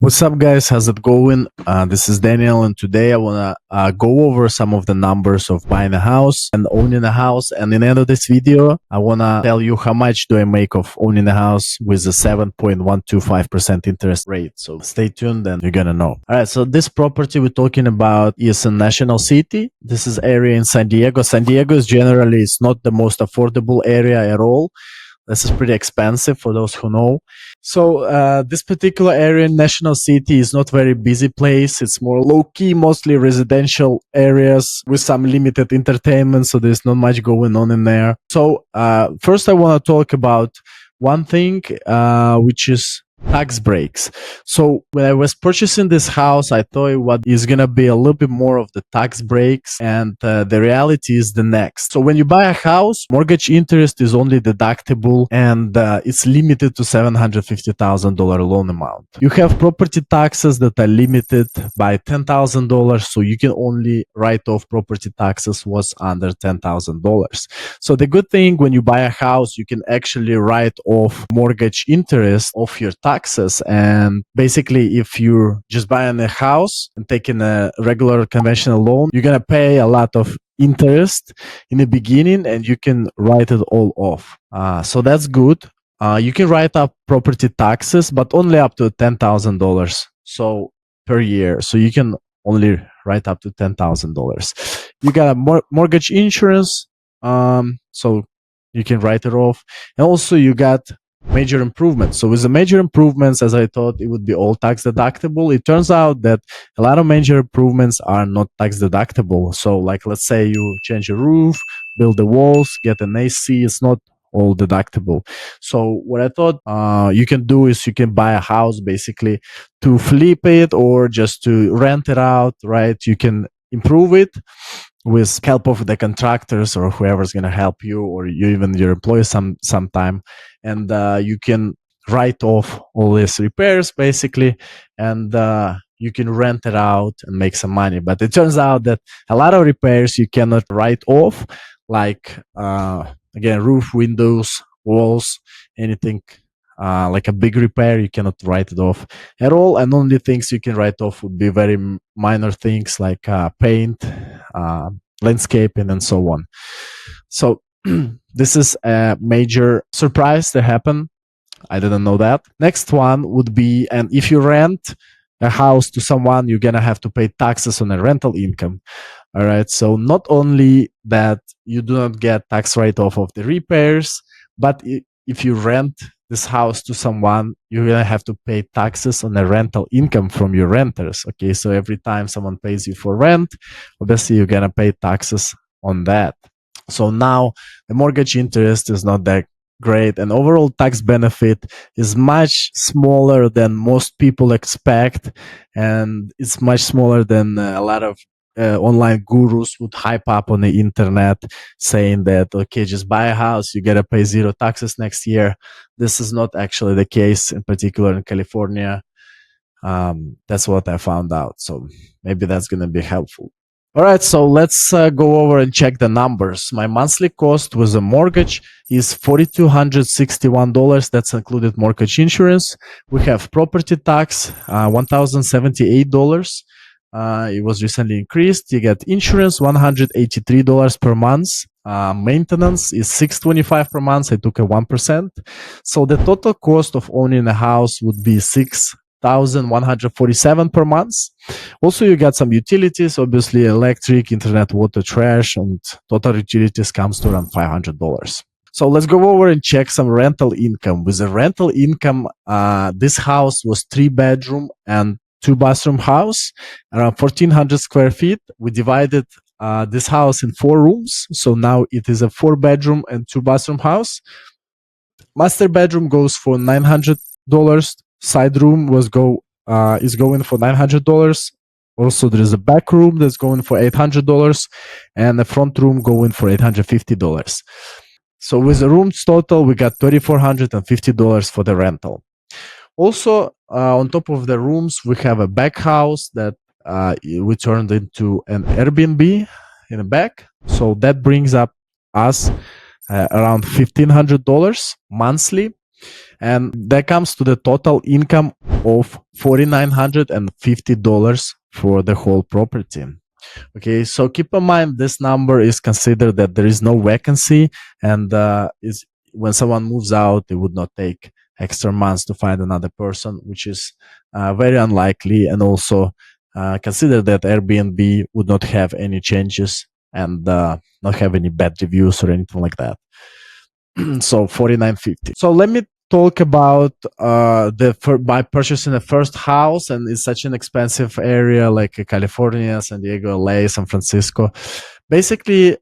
What's up, guys? How's it going? This is Daniel, and today I want to go over some of the numbers of buying a house and owning a house. And in the end of this video, I want to tell you how much do I make of owning a house with a 7.125% interest rate. So stay tuned and you're going to know. All right, so this property we're talking about is in National City. This is area in San Diego. San Diego is generally it's not the most affordable area at all. This is pretty expensive for those who know. So this particular area in National City is not very busy place. It's more low-key, mostly residential areas with some limited entertainment. So there's not much going on in there. So first I want to talk about one thing, which is tax breaks. So when I was purchasing this house, I thought what is going to be a little bit more of the tax breaks, and the reality is the next. So when you buy a house, mortgage interest is only deductible, and it's limited to $750,000 loan amount. You have property taxes that are limited by $10,000, so you can only write off property taxes what's under $10,000. So the good thing when you buy a house, you can actually write off mortgage interest off your taxes. And basically, if you're just buying a house and taking a regular conventional loan, you're gonna pay a lot of interest in the beginning, and you can write it all off. So that's good. You can write up property taxes, but only up to $10,000 so per year. So you can only write up to $10,000. You got a mortgage insurance, so you can write it off, and also you got major improvements. So with the major improvements, as I thought it would be all tax deductible, it turns out that a lot of major improvements are not tax deductible. So like, let's say you change a roof, build the walls, get an AC, it's not all deductible. So what I thought you can do is you can buy a house basically to flip it or just to rent it out, right? You can improve it with help of the contractors or whoever's going to help you, or you even your employees sometime, and you can write off all these repairs basically, and you can rent it out and make some money. But it turns out that a lot of repairs you cannot write off, like again, roof, windows, walls, anything like a big repair, you cannot write it off at all. And only things you can write off would be very minor things like paint, landscaping, and so on. So this is a major surprise that happened. I didn't know that. Next one would be, and if you rent a house to someone, you're gonna have to pay taxes on the rental income. All right, so not only that you do not get tax write-off of the repairs, but if you rent this house to someone, you're gonna have to pay taxes on the rental income from your renters. Okay, so every time someone pays you for rent, obviously you're gonna pay taxes on that. So now the mortgage interest is not that great, and overall tax benefit is much smaller than most people expect, and it's much smaller than a lot of online gurus would hype up on the internet, saying that, okay, just buy a house, you gotta pay zero taxes next year. This is not actually the case, in particular in California. That's what I found out, so maybe that's gonna be helpful. All right, so let's go over and check the numbers. My monthly cost with a mortgage is $4,261. That's included mortgage insurance. We have property tax, $1,078. It was recently increased. You get insurance, $183 per month. Maintenance is $625 per month. I took a 1%. So the total cost of owning a house would be $6,147 per month. Also, you got some utilities, obviously electric, internet, water, trash, and total utilities comes to around $500. So let's go over and check some rental income. With the rental income, this house was 3-bedroom and 2-bathroom house, around 1,400 square feet. We divided this house in 4 rooms, so now it is a 4-bedroom and 2-bathroom house. Master bedroom goes for $900. Side room is going for $900. Also, there is a back room that's going for $800, and the front room going for $850. So with the rooms total, we got $3,450 for the rental. Also, on top of the rooms, we have a back house that we turned into an Airbnb in the back. So that brings up us around $1,500 monthly. And that comes to the total income of $4,950 for the whole property. Okay, so keep in mind this number is considered that there is no vacancy, and is when someone moves out, they would not take extra months to find another person, which is very unlikely, and also consider that Airbnb would not have any changes and not have any bad reviews or anything like that. So 4950. So let me talk about by purchasing the first house, and it's such an expensive area like California, San Diego, LA, San Francisco. Basically,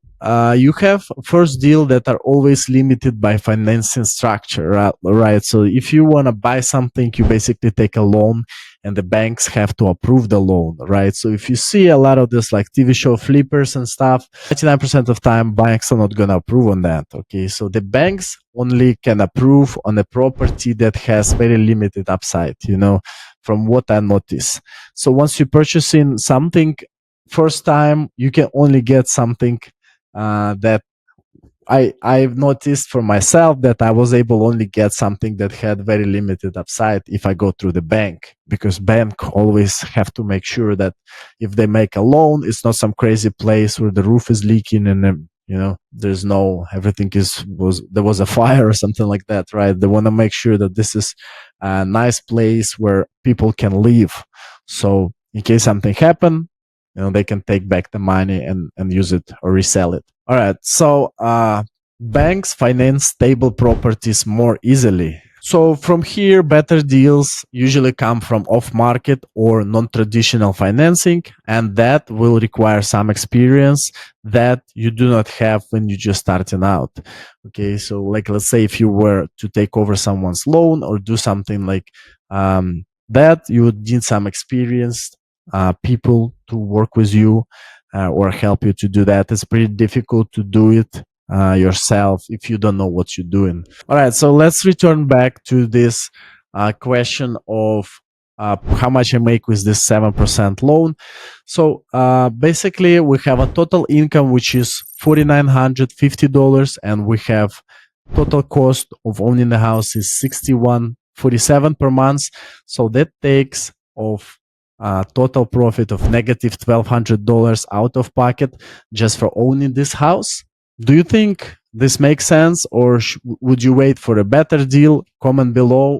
you have first deal that are always limited by financing structure, right? So if you want to buy something, you basically take a loan and the banks have to approve the loan, right? So if you see a lot of this like TV show flippers and stuff, 99% of time banks are not going to approve on that. Okay, so the banks only can approve on a property that has very limited upside, from what I notice. So once you purchase in something first time, you can only get something that I've noticed for myself, that I was able only get something that had very limited upside if I go through the bank, because bank always have to make sure that if they make a loan, it's not some crazy place where the roof is leaking and there's there was a fire or something like that, right? They want to make sure that this is a nice place where people can live. So in case something happen, they can take back the money and use it or resell it. All right, so banks finance stable properties more easily. So from here, better deals usually come from off-market or non-traditional financing, and that will require some experience that you do not have when you're just starting out. Okay, so like let's say if you were to take over someone's loan or do something like that, you would need some experienced people to work with you or help you to do that. It's pretty difficult to do it yourself if you don't know what you're doing. All right, so let's return back to this question of how much I make with this 7% loan. So basically, we have a total income which is $4,950, and we have total cost of owning the house is $61.47 per month. So that takes off total profit of negative $1,200 out of pocket just for owning this house. Do you think this makes sense, or would you wait for a better deal? Comment below.